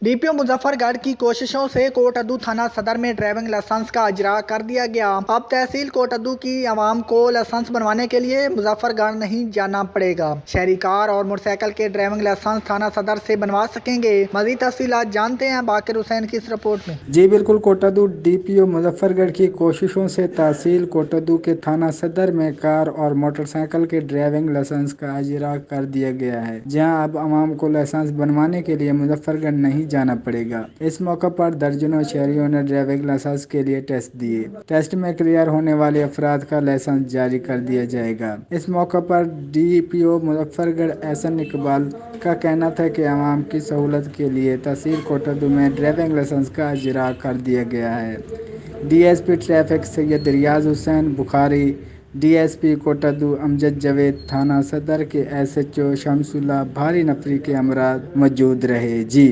DPO Muzaffargarh की कोशिशों से कोटअद्दू थाना सदर में ड्राइविंग लाइसेंस का इजरा कर दिया गया। अब तहसील कोटअद्दू की आवाम को लाइसेंस बनवाने के लिए मुजफ्फरगढ़ नहीं जाना पड़ेगा। शहरी कार और मोटरसाइकिल के ड्राइविंग लाइसेंस थाना सदर से बनवा सकेंगे। मजीद तफसीलात जानते हैं बाकिर हुसैन की इस रिपोर्ट में। जी बिल्कुल, कोटअद्दू डीपीओ मुजफ्फरगढ़ की कोशिशों से तहसील कोटअद्दू के थाना सदर में कार और मोटरसाइकिल के ड्राइविंग लाइसेंस का इजरा कर दिया गया है, जहां अब आवाम को लाइसेंस बनवाने के लिए मुजफ्फरगढ़ नहीं जाना पड़ेगा। इस मौके पर दर्जनों शहरियों ने ड्राइविंग लाइसेंस के लिए टेस्ट दिए। टेस्ट में क्लियर होने वाले अफराद का लाइसेंस जारी कर दिया जाएगा। इस मौके पर डीपीओ मुजफ्फरगढ़ एहसन इकबाल का कहना था कि आवाम की सहूलत के लिए तहसील कोटअद्दू में ड्राइविंग लाइसेंस का इजरा कर दिया गया है। डीएसपी ट्रैफिक सैयद रियाज हुसैन बुखारी, डीएसपी कोटअद्दू अमजद जावेद, थाना सदर के एसएचओ शमसुल्लाह भारी नफरी के अमराद मौजूद रहे। जी।